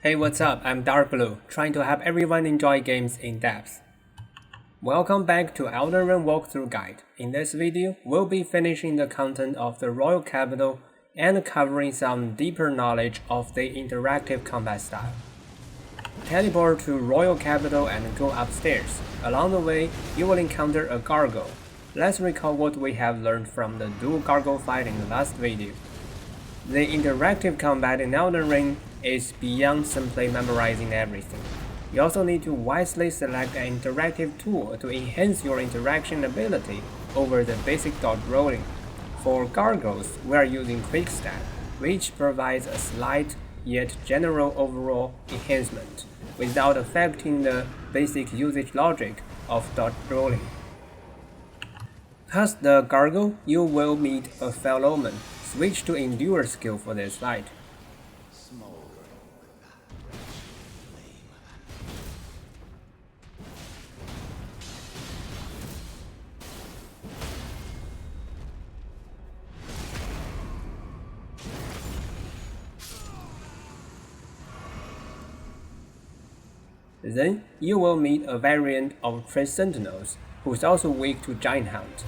Hey, what's up? I'm Darkbblue, trying to help everyone enjoy games in depth. Welcome back to Elden Ring Walkthrough Guide. In this video, we'll be finishing the content of the Royal Capital and covering some deeper knowledge of the interactive combat style. Teleport to Royal Capital and go upstairs. Along the way, you will encounter a gargoyle. Let's recall what we have learned from the dual gargoyle fight in the last video. The interactive combat in Elden Ring is beyond simply memorizing everything. You also need to wisely select an interactive tool to enhance your interaction ability over the basic dodge rolling. For gargoyles, we are using Quick Step, which provides a slight yet general overall enhancement without affecting the basic usage logic of dodge rolling. Past the gargoyle, you will meet a fellowman. Switch to Endure skill for this fight. Then, you will meet a variant of Tree Sentinels, who is also weak to Giant Hunt.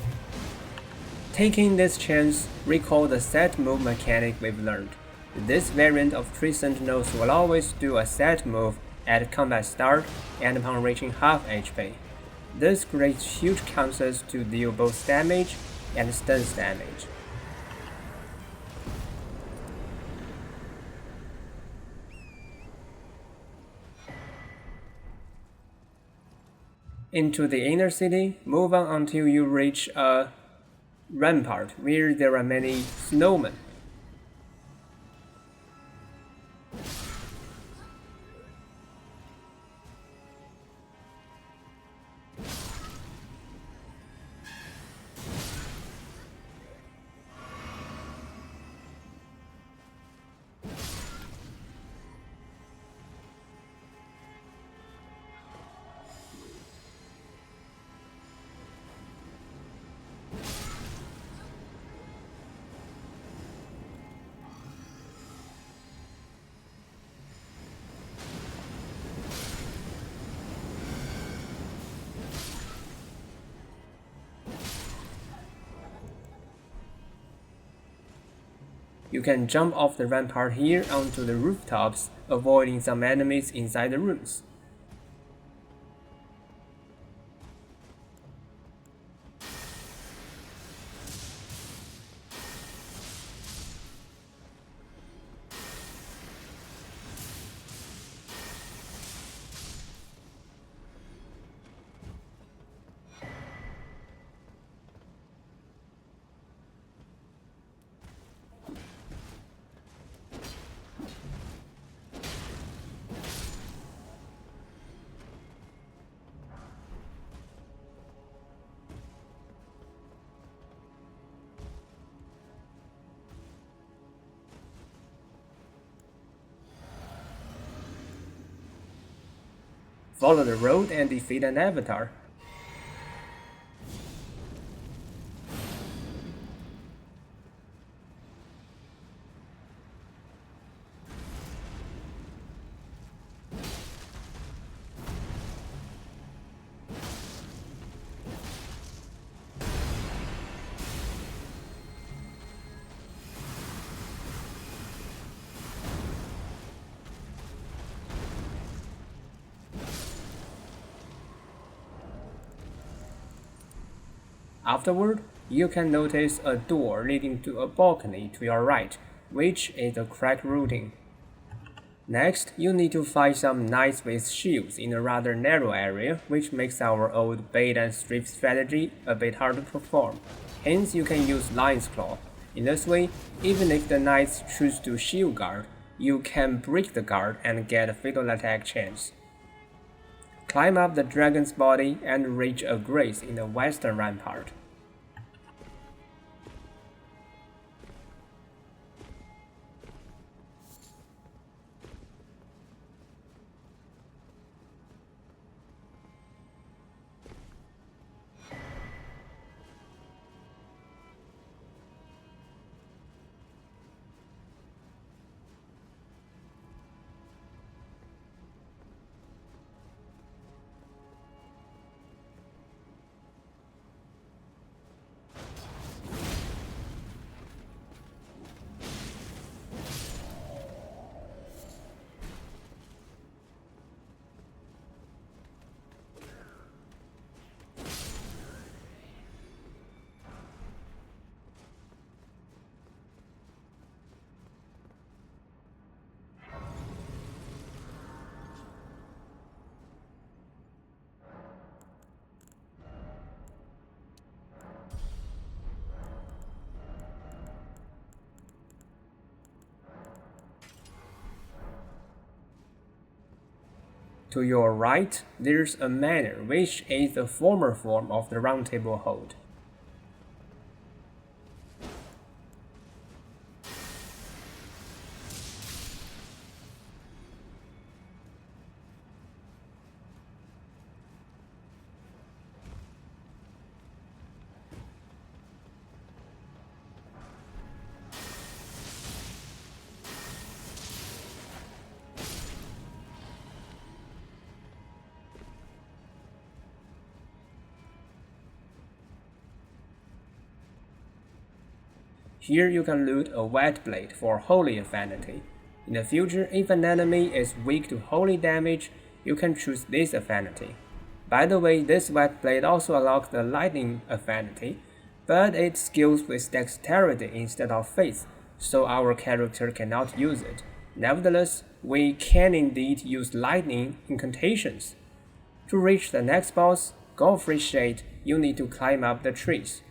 Taking this chance, recall the set move mechanic we've learned. This variant of Tree Sentinels will always do a set move at combat start and upon reaching half HP. This creates huge chances to deal both damage and stun damage. Into the inner city, move on until you reach a rampart where there are many snowmen. You can jump off the rampart here onto the rooftops, avoiding some enemies inside the rooms. Follow the road and defeat an avatar. Afterward, you can notice a door leading to a balcony to your right, which is the correct routing. Next, you need to fight some knights with shields in a rather narrow area, which makes our old bait and strip strategy a bit hard to perform. Hence, you can use Lion's Claw. In this way, even if the knights choose to shield guard, you can break the guard and get a fatal attack chance. Climb up the dragon's body and reach a grace in the western rampart. To your right, there's a manor, which is the former form of the round table hold. Here you can loot a wet blade for holy affinity. In the future, if an enemy is weak to holy damage, you can choose this affinity. By the way, this wet blade also unlocks the lightning affinity, but it scales with dexterity instead of faith, so our character cannot use it. Nevertheless, we can indeed use lightning incantations. To reach the next boss, Godfrey Shade, you need to climb up the trees.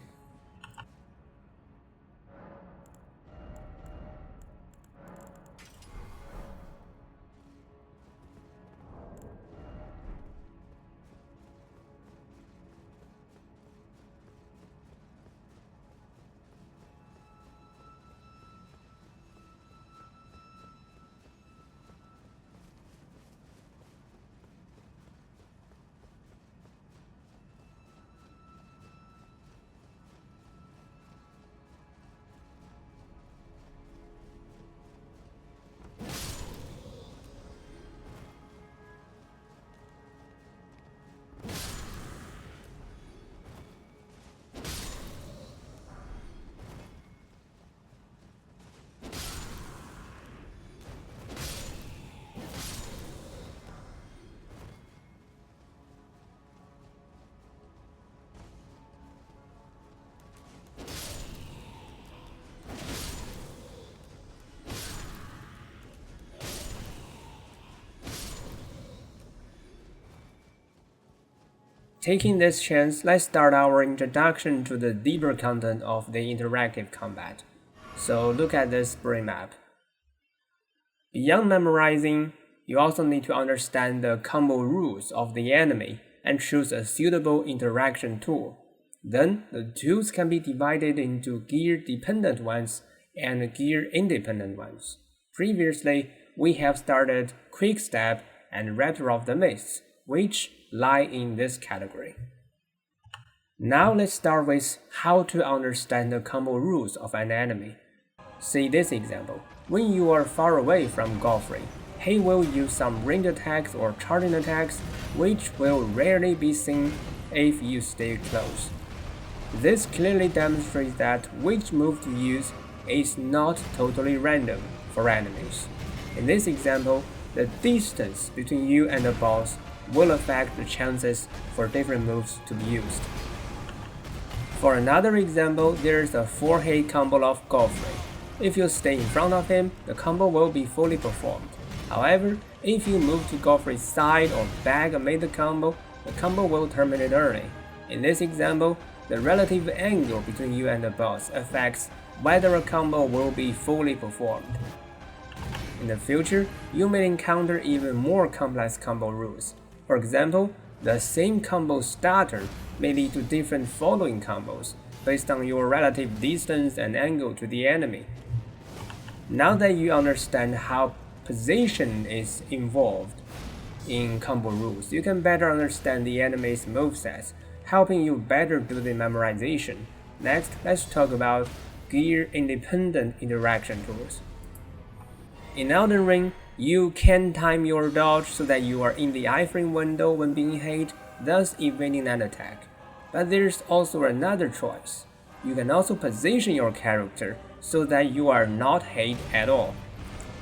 Taking this chance, let's start our introduction to the deeper content of the interactive combat. So look at this brain map. Beyond memorizing, you also need to understand the combo rules of the enemy and choose a suitable interaction tool. Then, the tools can be divided into gear-dependent ones and gear-independent ones. Previously, we have started Quick Step and Raptor of the Mists, which lie in this category. Now let's start with how to understand the combo rules of an enemy. See this example. When you are far away from Godfrey, he will use some ranged attacks or charging attacks, which will rarely be seen if you stay close. This clearly demonstrates that which move to use is not totally random for enemies. In this example, the distance between you and the boss will affect the chances for different moves to be used. For another example, there's a 4-hit combo of Godfrey. If you stay in front of him, the combo will be fully performed. However, if you move to Godfrey's side or back amid the combo will terminate early. In this example, the relative angle between you and the boss affects whether a combo will be fully performed. In the future, you may encounter even more complex combo rules. For example, the same combo starter may lead to different following combos based on your relative distance and angle to the enemy. Now that you understand how position is involved in combo rules, you can better understand the enemy's movesets, helping you better do the memorization. Next, let's talk about gear-independent interaction tools. In Elden Ring, you can time your dodge so that you are in the iframe window when being hit, thus evading an attack. But there's also another choice. You can also position your character so that you are not hit at all.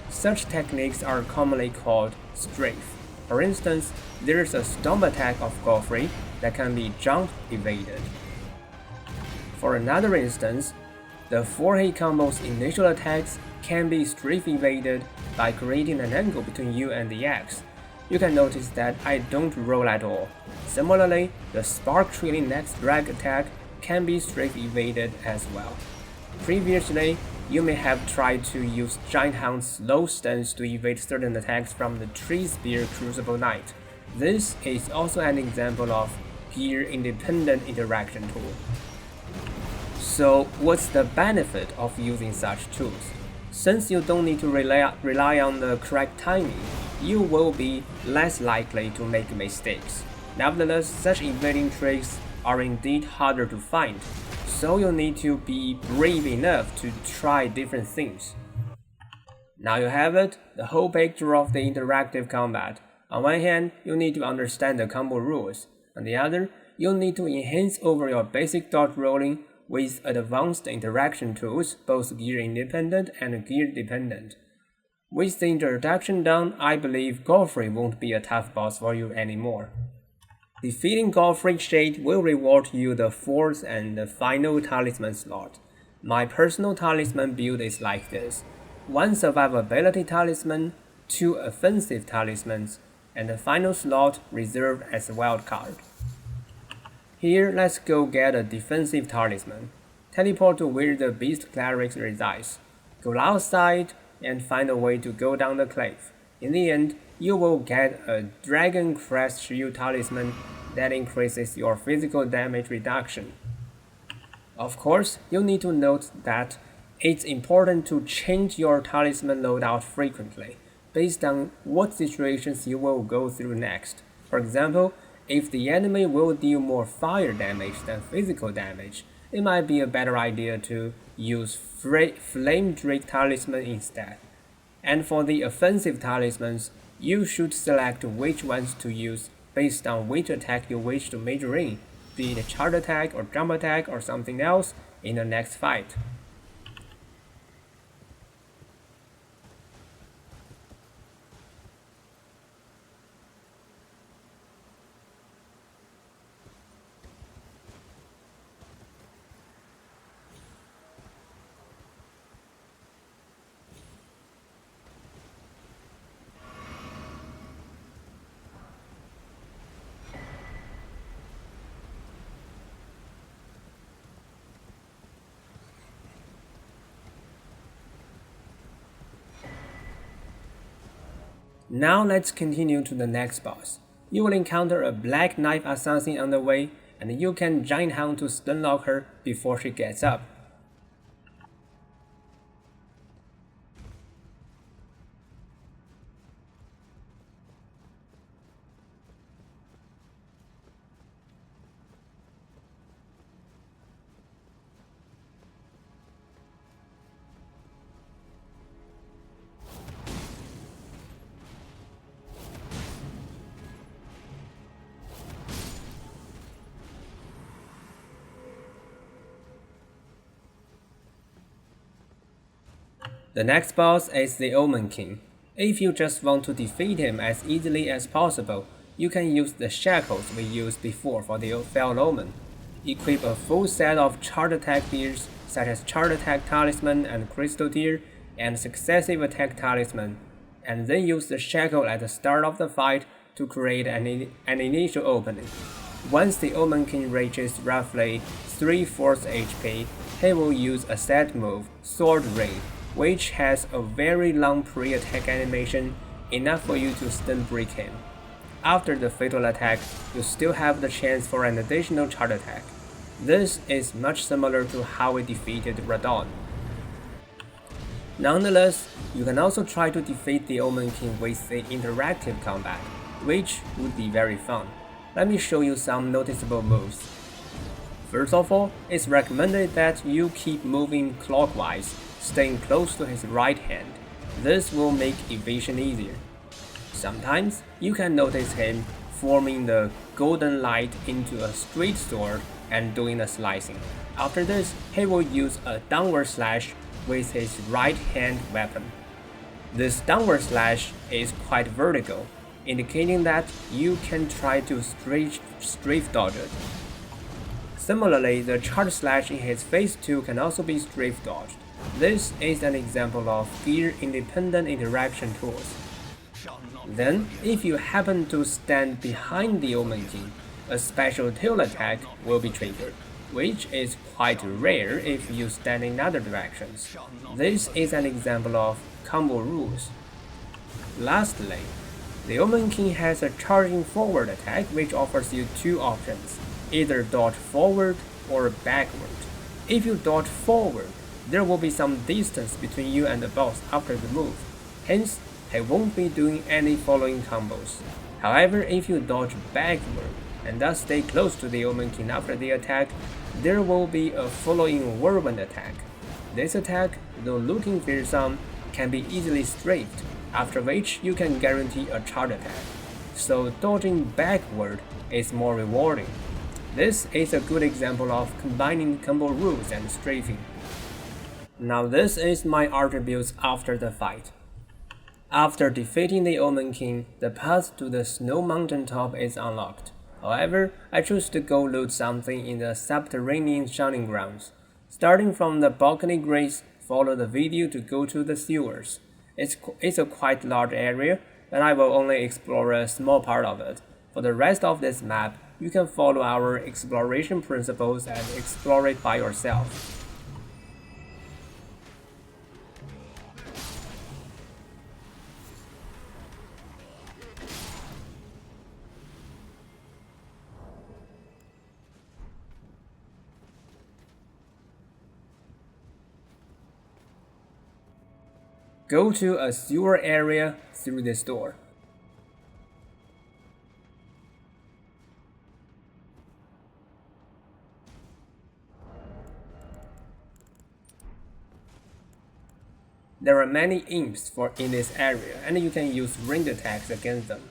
Such techniques are commonly called strafe. For instance, there's a stomp attack of Godfrey that can be jump evaded. For another instance, the 4-hit combo's initial attacks can be strafe evaded by creating an angle between you and the axe. You can notice that I don't roll at all. Similarly, the spark trailing next drag attack can be strafe evaded as well. Previously, you may have tried to use Giant Hound's slow stance to evade certain attacks from the Tree Spear Crucible Knight. This is also an example of gear-independent interaction tool. So what's the benefit of using such tools? Since you don't need to rely on the correct timing, you will be less likely to make mistakes. Nevertheless, such evading tricks are indeed harder to find, so you'll need to be brave enough to try different things. Now you have it, the whole picture of the interactive combat. On one hand, you need to understand the combo rules. On the other, you'll need to enhance over your basic dodge rolling with advanced interaction tools, both gear-independent and gear-dependent. With the introduction done, I believe Godfrey won't be a tough boss for you anymore. Defeating Godfrey Shade will reward you the 4th and the final talisman slot. My personal talisman build is like this: 1 survivability talisman, 2 offensive talismans, and the final slot reserved as a wildcard. Here, let's go get a defensive talisman. Teleport to where the beast cleric resides. Go outside and find a way to go down the cliff. In the end, you will get a Dragon Crest Shield talisman that increases your physical damage reduction. Of course, you need to note that it's important to change your talisman loadout frequently, based on what situations you will go through next. For example, if the enemy will deal more fire damage than physical damage, it might be a better idea to use Flame Drake Talisman instead. And for the offensive talismans, you should select which ones to use based on which attack you wish to major in, be it a charge attack or jump attack or something else in the next fight. Now let's continue to the next boss. You will encounter a Black Knife assassin on the way, and you can giant hunt to stun lock her before she gets up. The next boss is the Omen King. If you just want to defeat him as easily as possible, you can use the shackles we used before for the Fell Omen. Equip a full set of charge attack tiers such as charge attack talisman and crystal tier and successive attack talisman, and then use the shackle at the start of the fight to create an initial opening. Once the Omen King reaches roughly 3/4 HP, he will use a set move, Sword Raid, which has a very long pre-attack animation, enough for you to stun break him. After the fatal attack, you still have the chance for an additional charge attack. This is much similar to how we defeated Radon. Nonetheless, you can also try to defeat the Omen King with the interactive combat, which would be very fun. Let me show you some noticeable moves. First of all, it's recommended that you keep moving clockwise, staying close to his right hand. This will make evasion easier. Sometimes you can notice him forming the golden light into a straight sword and doing a slicing. After this, he will use a downward slash with his right hand weapon. This downward slash is quite vertical, indicating that you can try to strafe dodge it. Similarly, the charge slash in his phase 2 can also be strafe dodged. This is an example of gear-independent interaction tools. Then, if you happen to stand behind the Omen King, a special tail attack will be triggered, which is quite rare if you stand in other directions. This is an example of combo rules. Lastly, The Omen King has a charging forward attack which offers you two options, either dodge forward or backward. If you dodge forward, there will be some distance between you and the boss after the move, hence he won't be doing any following combos. However, if you dodge backward and thus stay close to the Omen King after the attack, there will be a following whirlwind attack. This attack, though looking fearsome, can be easily strafed, after which you can guarantee a charge attack, so dodging backward is more rewarding. This is a good example of combining combo rules and strafing. Now this is my attributes after the fight. After defeating the Omen King, the path to the snow mountain top is unlocked. However, I choose to go loot something in the subterranean shining grounds. Starting from the balcony grace, follow the video to go to the sewers. It's a quite large area, but I will only explore a small part of it. For the rest of this map, you can follow our exploration principles and explore it by yourself. Go to a sewer area through this door. There are many imps in this area, and you can use ranged attacks against them.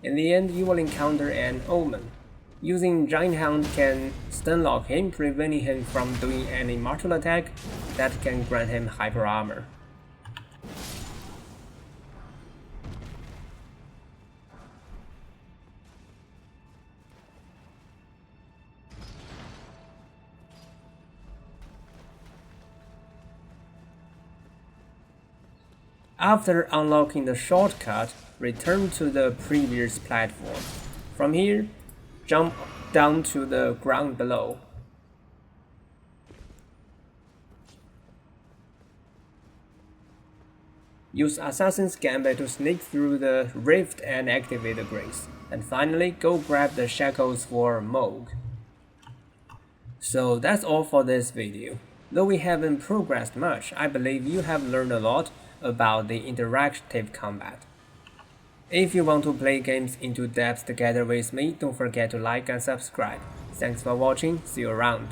In the end, you will encounter an Omen. Using Giant Hound can stun lock him, preventing him from doing any martial attack that can grant him hyper armor. After unlocking the shortcut, return to the previous platform. From here, jump down to the ground below. Use Assassin's Gambit to sneak through the rift and activate the grace. And finally, go grab the shackles for Moog. So that's all for this video. Though we haven't progressed much, I believe you have learned a lot about the interactive combat. If you want to play games into depth together with me, don't forget to like and subscribe. Thanks for watching, see you around.